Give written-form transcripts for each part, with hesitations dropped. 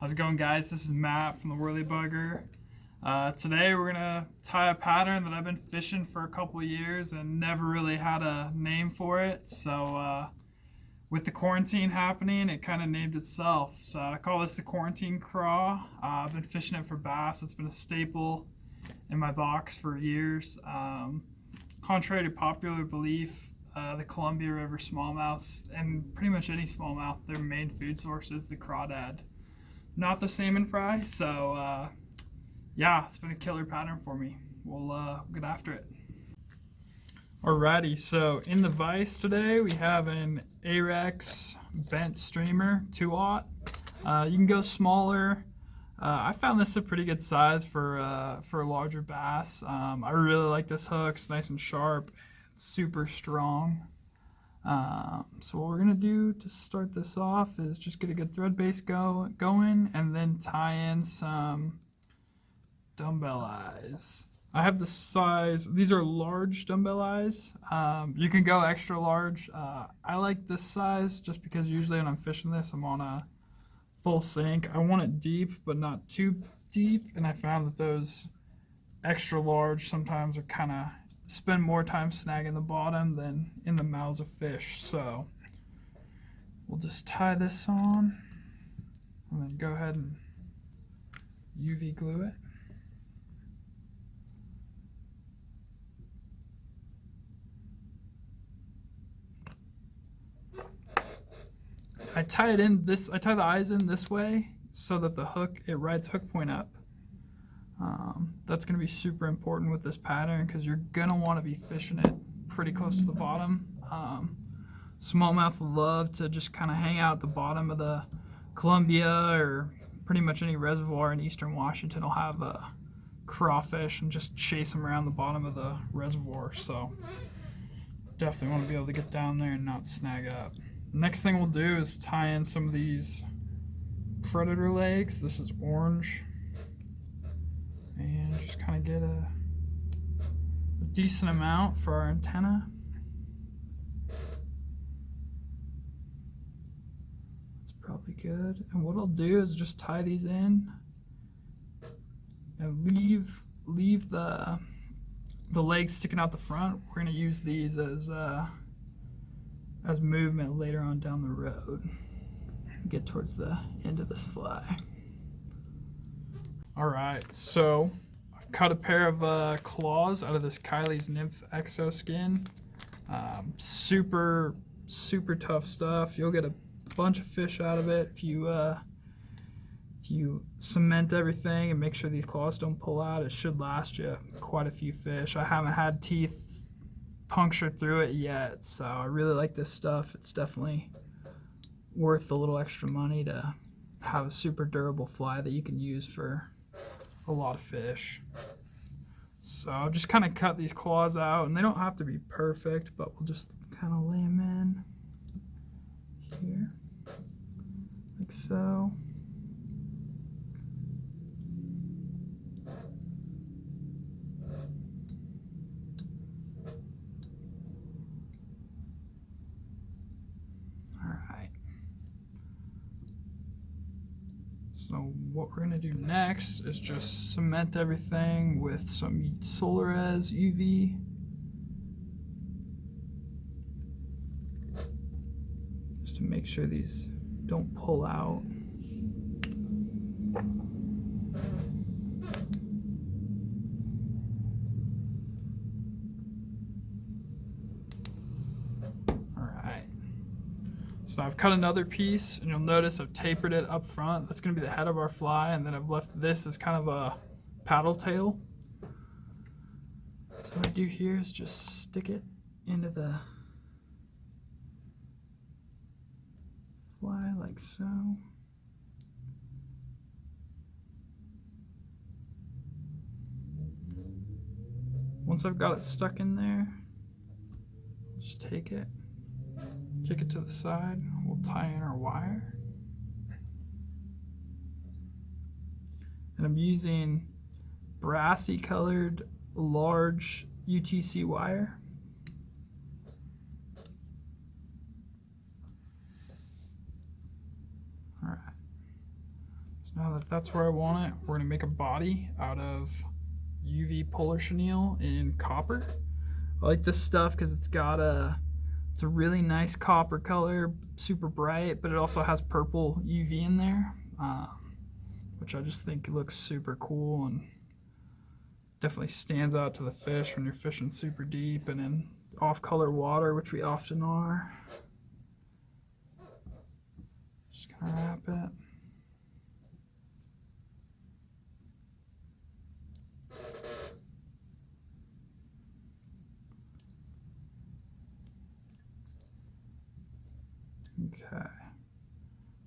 How's it going, guys? This is Matt from the Worley Bugger. Today we're gonna tie a pattern that I've been fishing for a couple of years and never really had a name for it. So with the quarantine happening, it kind of named itself. So I call this the quarantine craw. I've been fishing it for bass. It's been a staple in my box for years. Contrary to popular belief, the Columbia River smallmouths and pretty much any smallmouth, their main food source is the crawdad, not the salmon fry. So yeah, it's been a killer pattern for me. We'll get after it. Alrighty, so in the vise today we have an Arex bent streamer, 2/0. You can go smaller. I found this a pretty good size for a larger bass. I really like this hook. It's nice and sharp, super strong. So what we're gonna do to start this off is just get a good thread base going, and then tie in some dumbbell eyes. I have the size, these are large dumbbell eyes. You can go extra large. I like this size just because usually when I'm fishing this, I'm on a full sink. I want it deep, but not too deep. And I found that those extra large sometimes are kind of spend more time snagging the bottom than in the mouths of fish. So we'll just tie this on and then go ahead and UV glue it. I tie the eyes in this way so that the hook, it rides hook point up. That's going to be super important with this pattern because you're going to want to be fishing it pretty close to the bottom. Smallmouth love to just kind of hang out at the bottom of the Columbia, or pretty much any reservoir in eastern Washington will have a crawfish and just chase them around the bottom of the reservoir. So definitely want to be able to get down there and not snag up. Next thing we'll do is tie in some of these predator legs. This is orange. And just kind of get a decent amount for our antenna. That's probably good. And what I'll do is just tie these in and leave the legs sticking out the front. We're going to use these as movement later on down the road. Get towards the end of this fly. All right, so I've cut a pair of claws out of this Kylie's Nymph Exo skin. Super tough stuff. You'll get a bunch of fish out of it if you cement everything and make sure these claws don't pull out. It should last you quite a few fish. I haven't had teeth puncture through it yet, so I really like this stuff. It's definitely worth a little extra money to have a super durable fly that you can use for a lot of fish. So I'll just kind of cut these claws out, and they don't have to be perfect, but we'll just kind of lay them in here like so. So what we're gonna do next is just cement everything with some Solares UV. Just to make sure these don't pull out. So I've cut another piece, and you'll notice I've tapered it up front. That's going to be the head of our fly, and then I've left this as kind of a paddle tail. So what I do here is just stick it into the fly like so. Once I've got it stuck in there, just take it, kick it to the side. We'll tie in our wire. And I'm using brassy colored large UTC wire. All right. So Now that that's where I want it, we're gonna make a body out of UV polar chenille in copper. I like this stuff because it's a really nice copper color, super bright, but it also has purple UV in there, which I just think looks super cool and definitely stands out to the fish when you're fishing super deep and in off-color water, which we often are. Just gonna wrap it. Okay, I'm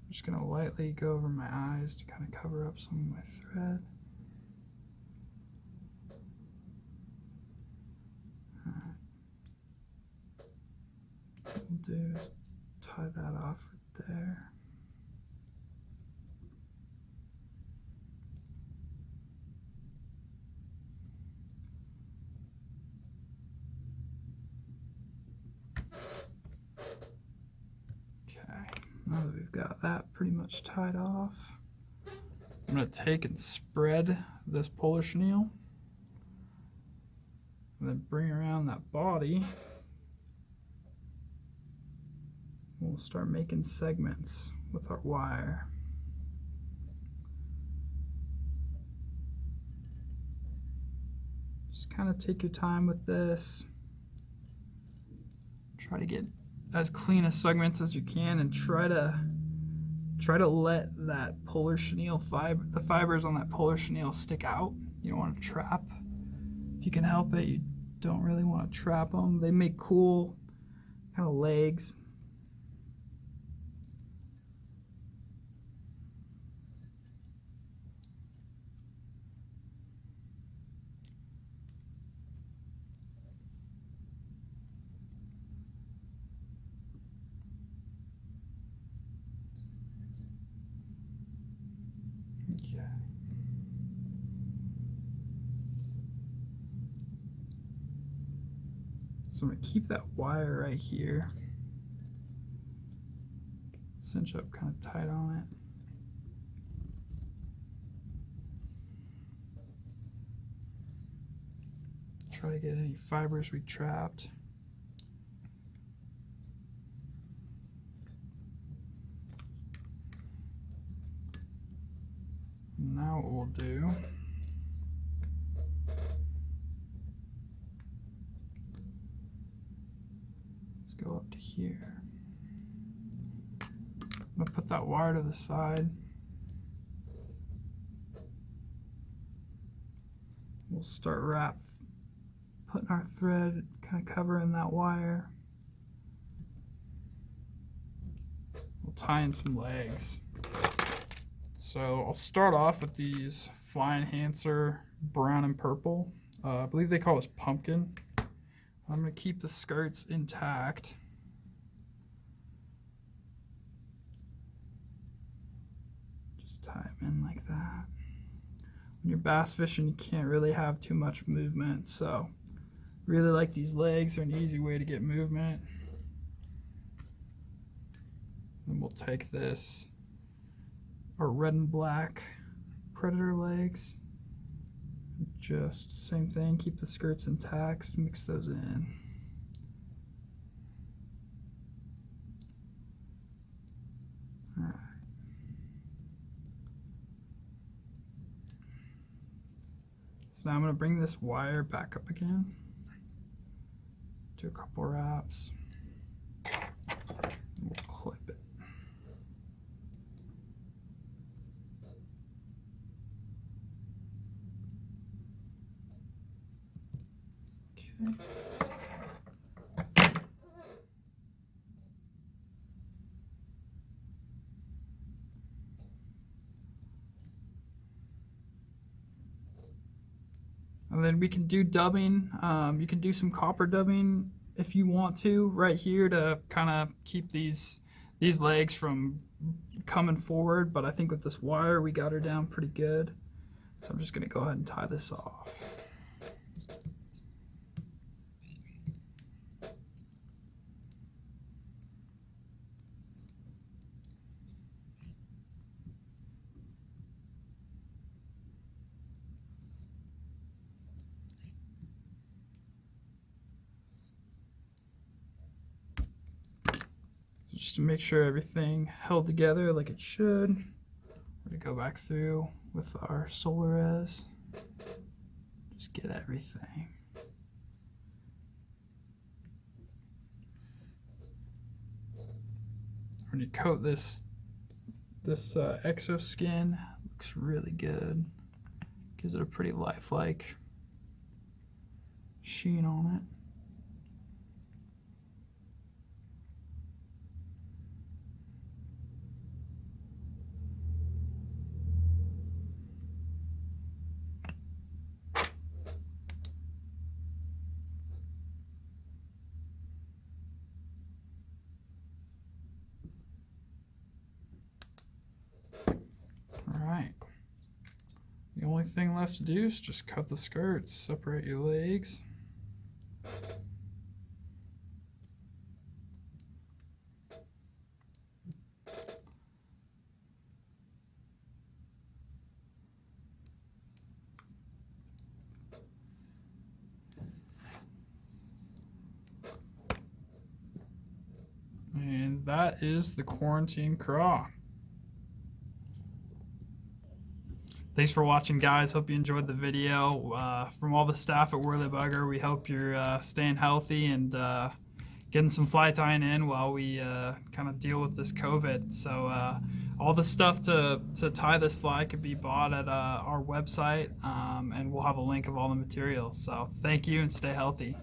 just gonna lightly go over my eyes to kind of cover up some of my thread. All right. What we'll do is tie that off right there. Now that we've got that pretty much tied off, I'm going to take and spread this polar chenille and then bring around that body. We'll start making segments with our wire. Just kind of take your time with this. Try to get as clean as segments as you can, and try to let that polar chenille the fibers on that polar chenille stick out. You don't want to trap. If you can help it, you don't really want to trap them. They make cool kind of legs. So I'm going to keep that wire right here, cinch up kind of tight on it. Try to get any fibers we trapped. Now what we'll do, go up to here. I'm gonna put that wire to the side. We'll start putting our thread, kind of covering that wire. We'll tie in some legs. So I'll start off with these Fly Enhancer brown and purple. I believe they call this pumpkin. I'm going to keep the skirts intact. Just tie them in like that. When you're bass fishing, you can't really have too much movement, so really like these legs are an easy way to get movement. Then we'll take this, our red and black predator legs. Just same thing, keep the skirts intact, mix those in. All right. So now I'm going to bring this wire back up again. Do a couple wraps. We'll clip it. Okay. And then we can do dubbing. You can do some copper dubbing if you want to right here to kind of keep these legs from coming forward, but I think with this wire we got her down pretty good. So I'm just going to go ahead and tie this off. just to make sure everything held together like it should. We're going to go back through with our Solares. Just get everything. When you coat this exo skin, looks really good. Gives it a pretty lifelike sheen on it. Alright, the only thing left to do is just cut the skirts, separate your legs. And that is the quarantine craw. Thanks for watching, guys. Hope you enjoyed the video. From all the staff at Worley Bugger, we hope you're staying healthy and getting some fly tying in while we kind of deal with this COVID. So all the stuff to tie this fly could be bought at our website, and we'll have a link of all the materials. So thank you and stay healthy.